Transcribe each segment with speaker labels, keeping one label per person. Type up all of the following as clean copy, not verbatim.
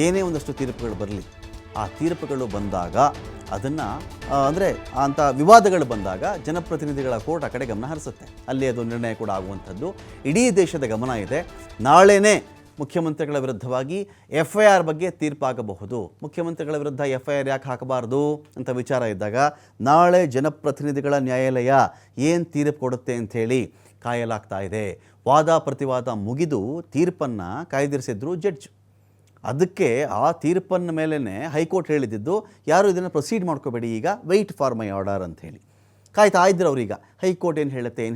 Speaker 1: ಏನೇ ಒಂದಷ್ಟು ತೀರ್ಪುಗಳು ಬರಲಿ, ಆ ತೀರ್ಪುಗಳು ಬಂದಾಗ ಅದನ್ನು ಅಂದರೆ ಅಂಥ ವಿವಾದಗಳು ಬಂದಾಗ ಜನಪ್ರತಿನಿಧಿಗಳ ಕೋರ್ಟ್ ಆ ಕಡೆ ಗಮನ ಹರಿಸುತ್ತೆ. ಅಲ್ಲಿ ಅದು ನಿರ್ಣಯ ಕೂಡ ಆಗುವಂಥದ್ದು. ಇಡೀ ದೇಶದ ಗಮನ ಇದೆ. ನಾಳೆನೇ ಮುಖ್ಯಮಂತ್ರಿಗಳ ವಿರುದ್ಧವಾಗಿ FIR ಬಗ್ಗೆ ತೀರ್ಪಾಗಬಹುದು. ಮುಖ್ಯಮಂತ್ರಿಗಳ ವಿರುದ್ಧ FIR ಯಾಕೆ ಹಾಕಬಾರ್ದು ಅಂತ ವಿಚಾರ ಇದ್ದಾಗ ನಾಳೆ ಜನಪ್ರತಿನಿಧಿಗಳ ನ್ಯಾಯಾಲಯ ಏನು ತೀರ್ಪು ಕೊಡುತ್ತೆ ಅಂಥೇಳಿ ಕಾಯಲಾಗ್ತಾ ಇದೆ. ವಾದ ಪ್ರತಿವಾದ ಮುಗಿದು ತೀರ್ಪನ್ನು ಕಾಯ್ದಿರಿಸಿದ್ರು ಜಡ್ಜ್. ಅದಕ್ಕೆ ಆ ತೀರ್ಪನ್ನ ಮೇಲೇ ಹೈಕೋರ್ಟ್ ಹೇಳಿದ್ದು ಯಾರು ಇದನ್ನು ಪ್ರೊಸೀಡ್ ಮಾಡ್ಕೋಬೇಡಿ, ಈಗ ವೆಯ್ಟ್ ಫಾರ್ ಮೈ ಆರ್ಡರ್ ಅಂಥೇಳಿ ಕಾಯ್ತಾ ಇದ್ರು ಅವ್ರೀಗ. ಹೈಕೋರ್ಟ್ ಏನು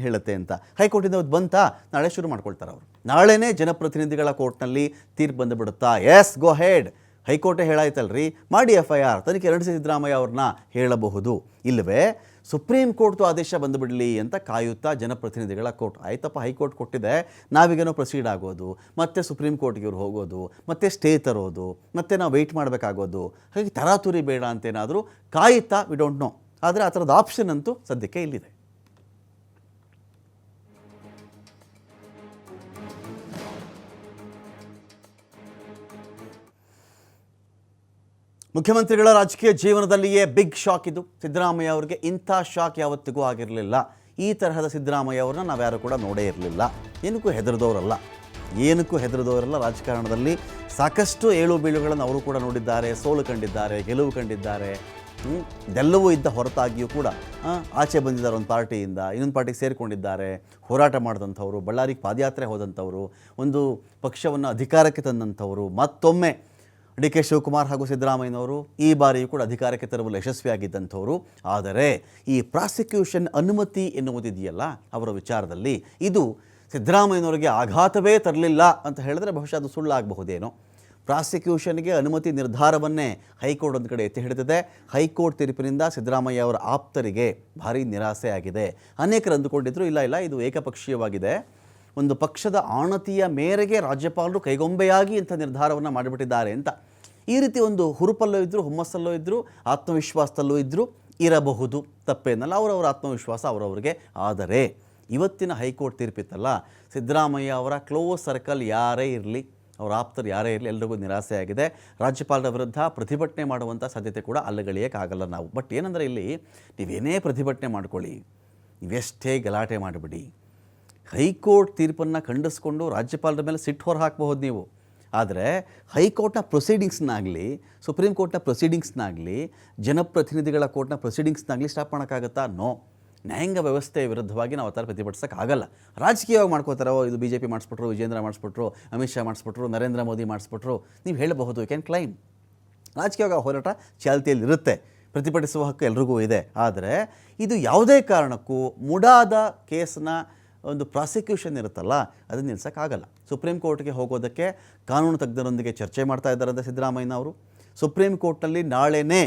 Speaker 1: ಹೇಳುತ್ತೆ ಅಂತ. ಹೈಕೋರ್ಟಿಂದ ಅದು ಬಂತಾ, ನಾಳೆ ಶುರು ಮಾಡ್ಕೊಳ್ತಾರೆ ಅವರು. ನಾಳೆನೇ ಜನಪ್ರತಿನಿಧಿಗಳ ಕೋರ್ಟ್ನಲ್ಲಿ ತೀರ್ಪು ಬಂದುಬಿಡುತ್ತಾ. ಎಸ್, ಗೋ ಹೆಡ್, ಹೈಕೋರ್ಟೇ ಹೇಳಾಯ್ತಲ್ರಿ, ಮಾಡಿ FIR, ತನಿಖೆ ನಡೆಸಿ ಸಿದ್ದರಾಮಯ್ಯ ಅವ್ರನ್ನ ಹೇಳಬಹುದು. ಇಲ್ಲವೇ ಸುಪ್ರೀಂ ಕೋರ್ಟ್ದು ಆದೇಶ ಬಂದುಬಿಡಲಿ ಅಂತ ಕಾಯುತ್ತಾ ಜನಪ್ರತಿನಿಧಿಗಳ ಕೋರ್ಟ್. ಆಯ್ತಪ್ಪ, ಹೈಕೋರ್ಟ್ ಕೊಟ್ಟಿದೆ, ನಾವೀಗೇನೋ ಪ್ರೊಸೀಡ್ ಆಗೋದು, ಮತ್ತೆ ಸುಪ್ರೀಂ ಕೋರ್ಟ್ಗೆ ಇವ್ರು ಹೋಗೋದು, ಮತ್ತೆ ಸ್ಟೇ ತರೋದು, ಮತ್ತೆ ನಾವು ವೆಯ್ಟ್ ಮಾಡಬೇಕಾಗೋದು. ಹಾಗೆ ತರಾತುರಿ ಬೇಡ ಅಂತೇನಾದರೂ ಕಾಯುತ್ತಾ, ವಿ ಡೋಂಟ್ ನೋ. ಆದರೆ ಆ ಥರದ ಆಪ್ಷನ್ ಅಂತೂ ಸದ್ಯಕ್ಕೆ ಇಲ್ಲಿದೆ. ಮುಖ್ಯಮಂತ್ರಿಗಳ ರಾಜಕೀಯ ಜೀವನದಲ್ಲಿಯೇ ಬಿಗ್ ಶಾಕ್ ಇದು. ಸಿದ್ದರಾಮಯ್ಯ ಅವರಿಗೆ ಇಂಥ ಶಾಕ್ ಯಾವತ್ತಿಗೂ ಆಗಿರಲಿಲ್ಲ. ಈ ತರಹದ ಸಿದ್ದರಾಮಯ್ಯ ಅವ್ರನ್ನ ನಾವ್ಯಾರು ಕೂಡ ನೋಡೇ ಇರಲಿಲ್ಲ. ಏನಕ್ಕೂ ಹೆದರದವರಲ್ಲ. ರಾಜಕಾರಣದಲ್ಲಿ ಸಾಕಷ್ಟು ಏಳು ಬೀಳುಗಳನ್ನು ಅವರು ಕೂಡ ನೋಡಿದ್ದಾರೆ, ಸೋಲು ಕಂಡಿದ್ದಾರೆ, ಗೆಲುವು ಕಂಡಿದ್ದಾರೆ. ಇದೆಲ್ಲವೂ ಇದ್ದ ಹೊರತಾಗಿಯೂ ಕೂಡ ಆಚೆ ಬಂದಿದ್ದಾರೆ, ಒಂದು ಪಾರ್ಟಿಯಿಂದ ಇನ್ನೊಂದು ಪಾರ್ಟಿಗೆ ಸೇರಿಕೊಂಡಿದ್ದಾರೆ, ಹೋರಾಟ ಮಾಡಿದಂಥವ್ರು, ಬಳ್ಳಾರಿಗೆ ಪಾದಯಾತ್ರೆ ಹೋದಂಥವರು, ಒಂದು ಪಕ್ಷವನ್ನು ಅಧಿಕಾರಕ್ಕೆ ತಂದಂಥವರು, ಮತ್ತೊಮ್ಮೆ DK ಶಿವಕುಮಾರ್ ಹಾಗೂ ಸಿದ್ದರಾಮಯ್ಯನವರು ಈ ಬಾರಿಯೂ ಕೂಡ ಅಧಿಕಾರಕ್ಕೆ ತರುವಲ್ಲಿ ಯಶಸ್ವಿಯಾಗಿದ್ದಂಥವರು. ಆದರೆ ಈ ಪ್ರಾಸಿಕ್ಯೂಷನ್ ಅನುಮತಿ ಎನ್ನುವುದಿದೆಯಲ್ಲ ಅವರ ವಿಚಾರದಲ್ಲಿ, ಇದು ಸಿದ್ದರಾಮಯ್ಯನವರಿಗೆ ಆಘಾತವೇ ತರಲಿಲ್ಲ ಅಂತ ಹೇಳಿದ್ರೆ ಬಹುಶಃ ಅದು ಸುಳ್ಳಾಗಬಹುದೇನೋ. ಪ್ರಾಸಿಕ್ಯೂಷನ್ಗೆ ಅನುಮತಿ ನಿರ್ಧಾರವನ್ನೇ ಹೈಕೋರ್ಟ್ ಒಂದು ಕಡೆ ಎತ್ತಿ ಹಿಡಿದಿದೆ. ಹೈಕೋರ್ಟ್ ತೀರ್ಪಿನಿಂದ ಸಿದ್ದರಾಮಯ್ಯ ಅವರ ಆಪ್ತರಿಗೆ ಭಾರಿ ನಿರಾಸೆ ಆಗಿದೆ. ಅನೇಕರು ಅಂದುಕೊಂಡಿದ್ರು ಇಲ್ಲ ಇದು ಏಕಪಕ್ಷೀಯವಾಗಿದೆ, ಒಂದು ಪಕ್ಷದ ಆಣತಿಯ ಮೇರೆಗೆ ರಾಜ್ಯಪಾಲರು ಕೈಗೊಂಬೆಯಾಗಿ ಇಂಥ ನಿರ್ಧಾರವನ್ನು ಮಾಡಿಬಿಟ್ಟಿದ್ದಾರೆ ಅಂತ. ಈ ರೀತಿ ಒಂದು ಹುರುಪಲ್ಲೂ ಇದ್ದರು, ಹುಮ್ಮಸ್ಸಲ್ಲೂ ಇದ್ದರು, ಆತ್ಮವಿಶ್ವಾಸದಲ್ಲೂ ಇದ್ದರು, ಇರಬಹುದು, ತಪ್ಪೇನಲ್ಲ. ಅವರವರ ಆತ್ಮವಿಶ್ವಾಸ ಅವರವರಿಗೆ. ಆದರೆ ಇವತ್ತಿನ ಹೈಕೋರ್ಟ್ ತೀರ್ಪಿತ್ತಲ್ಲ, ಸಿದ್ದರಾಮಯ್ಯ ಅವರ ಕ್ಲೋಸ್ ಸರ್ಕಲ್ ಯಾರೇ ಇರಲಿ, ಅವರ ಆಪ್ತರು ಯಾರೇ ಇರಲಿ, ಎಲ್ರಿಗೂ ನಿರಾಸೆ ಆಗಿದೆ. ರಾಜ್ಯಪಾಲರ ವಿರುದ್ಧ ಪ್ರತಿಭಟನೆ ಮಾಡುವಂಥ ಸಾಧ್ಯತೆ ಕೂಡ ಅಲ್ಲಗಳೆಯೋಕ್ಕಾಗಲ್ಲ ನಾವು. ಬಟ್ ಏನಂದರೆ ಇಲ್ಲಿ ನೀವೇನೇ ಪ್ರತಿಭಟನೆ ಮಾಡ್ಕೊಳ್ಳಿ, ನೀವೆಷ್ಟೇ ಗಲಾಟೆ ಮಾಡಿಬಿಡಿ, ಹೈಕೋರ್ಟ್ ತೀರ್ಪನ್ನು ಖಂಡಿಸ್ಕೊಂಡು ರಾಜ್ಯಪಾಲರ ಮೇಲೆ ಸಿಟ್ಟು ಹೊರ ಹಾಕಬಹುದು ನೀವು. ಆದರೆ ಹೈಕೋರ್ಟ್ನ ಪ್ರೊಸೀಡಿಂಗ್ಸ್ನಾಗಲಿ, ಸುಪ್ರೀಂ ಕೋರ್ಟ್ನ ಪ್ರೊಸೀಡಿಂಗ್ಸ್ನಾಗಲಿ, ಜನಪ್ರತಿನಿಧಿಗಳ ಕೋರ್ಟ್ನ ಪ್ರೊಸೀಡಿಂಗ್ಸ್ನಾಗಲಿ ಸ್ಟಾಪ್ ಮಾಡೋಕ್ಕಾಗತ್ತಾ? ನೋ. ನ್ಯಾಯಾಂಗ ವ್ಯವಸ್ಥೆಯ ವಿರುದ್ಧವಾಗಿ ನಾವು ಆ ಥರ ಪ್ರತಿಭಟಿಸೋಕ್ಕಾಗಲ್ಲ. ರಾಜಕೀಯವಾಗಿ ಮಾಡ್ಕೋತಾರೋ, ಇದು BJP ಮಾಡಿಸ್ಬಿಟ್ರು, ವಿಜೇಂದ್ರ ಮಾಡಿಸ್ಬಿಟ್ರು, ಅಮಿತ್ ಶಾ ಮಾಡಿಸ್ಬಿಟ್ರು, ನರೇಂದ್ರ ಮೋದಿ ಮಾಡಿಸ್ಬಿಟ್ರು, ನೀವು ಹೇಳಬಹುದು, ಯು ಕ್ಯಾನ್ ಕ್ಲೈಮ್. ರಾಜಕೀಯವಾಗಿ ಹೋರಾಟ ಚಾಲ್ತಿಯಲ್ಲಿರುತ್ತೆ, ಪ್ರತಿಭಟಿಸುವ ಹಕ್ಕು ಎಲ್ರಿಗೂ ಇದೆ. ಆದರೆ ಇದು ಯಾವುದೇ ಕಾರಣಕ್ಕೂ ಮುಡಾದ ಕೇಸ್ನ ಒಂದು ಪ್ರಾಸಿಕ್ಯೂಷನ್ ಇರುತ್ತಲ್ಲ, ಅದನ್ನು ನಿಲ್ಸೋಕ್ಕಾಗಲ್ಲ. ಸುಪ್ರೀಂ ಕೋರ್ಟ್ಗೆ ಹೋಗೋದಕ್ಕೆ ಕಾನೂನು ತಜ್ಞರೊಂದಿಗೆ ಚರ್ಚೆ ಮಾಡ್ತಾ ಇದ್ದಾರಂತೆ ಸಿದ್ದರಾಮಯ್ಯನವರು. ಸುಪ್ರೀಂ ಕೋರ್ಟ್ನಲ್ಲಿ ನಾಳೆನೇ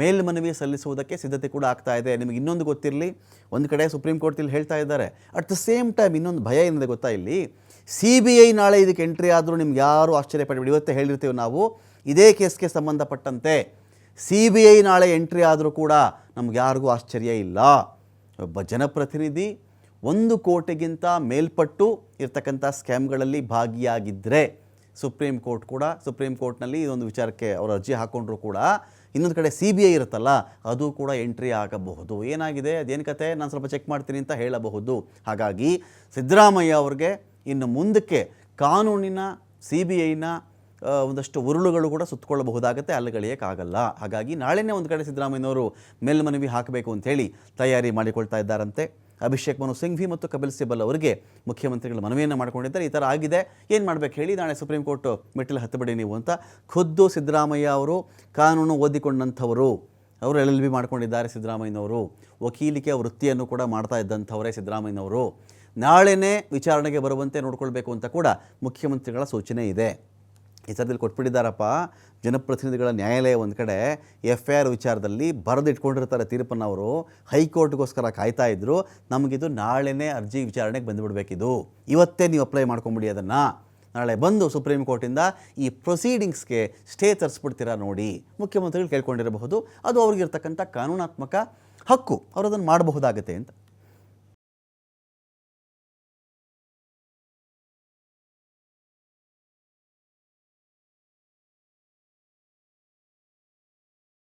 Speaker 1: ಮೇಲ್ಮನವಿ ಸಲ್ಲಿಸುವುದಕ್ಕೆ ಸಿದ್ಧತೆ ಕೂಡ ಆಗ್ತಾ ಇದೆ. ನಿಮಗೆ ಇನ್ನೊಂದು ಗೊತ್ತಿರಲಿ, ಒಂದು ಕಡೆ ಸುಪ್ರೀಂ ಕೋರ್ಟಲ್ಲಿ ಹೇಳ್ತಾ ಇದ್ದಾರೆ, ಅಟ್ ದ ಸೇಮ್ ಟೈಮ್ ಇನ್ನೊಂದು ಭಯ ಏನಿದೆ ಗೊತ್ತಾ, ಇಲ್ಲಿ CBI ನಾಳೆ ಇದಕ್ಕೆ ಎಂಟ್ರಿ ಆದರೂ ನಿಮ್ಗೆ ಯಾರೂ ಆಶ್ಚರ್ಯಪಡಬೇಡಿ. ಇವತ್ತೇ ಹೇಳಿರ್ತೀವಿ ನಾವು, ಇದೇ ಕೇಸ್ಗೆ ಸಂಬಂಧಪಟ್ಟಂತೆ CBI ನಾಳೆ ಎಂಟ್ರಿ ಆದರೂ ಕೂಡ ನಮ್ಗೆ ಯಾರಿಗೂ ಆಶ್ಚರ್ಯ ಇಲ್ಲ. ಒಬ್ಬ ಜನಪ್ರತಿನಿಧಿ 1 ಕೋಟಿಗಿಂತ ಮೇಲ್ಪಟ್ಟು ಇರ್ತಕ್ಕಂಥ ಸ್ಕ್ಯಾಮ್ಗಳಲ್ಲಿ ಭಾಗಿಯಾಗಿದ್ದರೆ ಸುಪ್ರೀಂ ಕೋರ್ಟ್ನಲ್ಲಿ ಇದೊಂದು ವಿಚಾರಕ್ಕೆ ಅವರು ಅರ್ಜಿ ಹಾಕ್ಕೊಂಡ್ರು ಕೂಡ ಇನ್ನೊಂದು ಕಡೆ CBI ಇರುತ್ತಲ್ಲ, ಅದು ಕೂಡ ಎಂಟ್ರಿ ಆಗಬಹುದು. ಏನಾಗಿದೆ, ಅದೇನು ಕತೆ, ನಾನು ಸ್ವಲ್ಪ ಚೆಕ್ ಮಾಡ್ತೀನಿ ಅಂತ ಹೇಳಬಹುದು. ಹಾಗಾಗಿ ಸಿದ್ದರಾಮಯ್ಯ ಅವ್ರಿಗೆ ಇನ್ನು ಮುಂದಕ್ಕೆ ಕಾನೂನಿನ CBIನ ಒಂದಷ್ಟು ಉರುಳುಗಳು ಕೂಡ ಸುತ್ತಕೊಳ್ಳಬಹುದಾಗುತ್ತೆ, ಅಲ್ಲಗಳೆಯೋಕ್ಕಾಗಲ್ಲ. ಹಾಗಾಗಿ ನಾಳೆನೇ ಒಂದು ಕಡೆ ಸಿದ್ದರಾಮಯ್ಯನವರು ಮೇಲ್ಮನವಿ ಹಾಕಬೇಕು ಅಂಥೇಳಿ ತಯಾರಿ ಮಾಡಿಕೊಳ್ತಾ ಇದ್ದಾರಂತೆ. ಅಭಿಷೇಕ್ ಮನು ಸಿಂಘ್ವಿ ಮತ್ತು ಕಪಿಲ್ ಸಿಬಲ್ ಅವರಿಗೆ ಮುಖ್ಯಮಂತ್ರಿಗಳು ಮನವಿಯನ್ನು ಮಾಡಿಕೊಂಡಿದ್ದಾರೆ. ಈ ಥರ ಆಗಿದೆ, ಏನು ಮಾಡಬೇಕು ಹೇಳಿ, ನಾಳೆ ಸುಪ್ರೀಂ ಕೋರ್ಟ್ ಮೆಟ್ಟಿಲು ಹತ್ತಬೇಡಿ ನೀವು ಅಂತ. ಖುದ್ದು ಸಿದ್ದರಾಮಯ್ಯ ಅವರು ಕಾನೂನು ಓದಿಕೊಂಡಂಥವರು, ಅವರು LLB ಮಾಡ್ಕೊಂಡಿದ್ದಾರೆ ಸಿದ್ದರಾಮಯ್ಯನವರು. ವಕೀಲಿಕೆ ವೃತ್ತಿಯನ್ನು ಕೂಡ ಮಾಡ್ತಾ ಇದ್ದಂಥವರೇ ಸಿದ್ದರಾಮಯ್ಯನವರು. ನಾಳೆನೇ ವಿಚಾರಣೆಗೆ ಬರುವಂತೆ ನೋಡ್ಕೊಳ್ಬೇಕು ಅಂತ ಕೂಡ ಮುಖ್ಯಮಂತ್ರಿಗಳ ಸೂಚನೆ ಇದೆ. ಈ ಥರದಲ್ಲಿ ಕೊಟ್ಬಿಟ್ಟಿದ್ದಾರಪ್ಪ ಜನಪ್ರತಿನಿಧಿಗಳ ನ್ಯಾಯಾಲಯ. ಒಂದು ಕಡೆ FIR ವಿಚಾರದಲ್ಲಿ ಬರೆದಿಟ್ಕೊಂಡಿರ್ತಾರೆ ತೀರ್ಪನ್ನು, ಅವರು ಹೈಕೋರ್ಟ್ಗೋಸ್ಕರ ಕಾಯ್ತಾ ಇದ್ದರು. ನಮಗಿದು ನಾಳೆನೇ ಅರ್ಜಿ ವಿಚಾರಣೆಗೆ ಬಂದುಬಿಡಬೇಕಿದು, ಇವತ್ತೇ ನೀವು ಅಪ್ಲೈ ಮಾಡ್ಕೊಂಬಿಡಿ ಅದನ್ನು. ನಾಳೆ ಬಂದು ಸುಪ್ರೀಂ ಕೋರ್ಟಿಂದ ಈ ಪ್ರೊಸೀಡಿಂಗ್ಸ್ಗೆ ಸ್ಟೇ ತರಿಸ್ಬಿಡ್ತೀರಾ ನೋಡಿ, ಮುಖ್ಯಮಂತ್ರಿಗಳು ಕೇಳ್ಕೊಂಡಿರಬಹುದು. ಅದು ಅವ್ರಿಗಿರ್ತಕ್ಕಂಥ ಕಾನೂನಾತ್ಮಕ ಹಕ್ಕು, ಅವರು ಅದನ್ನು ಮಾಡಬಹುದಾಗುತ್ತೆ ಅಂತ.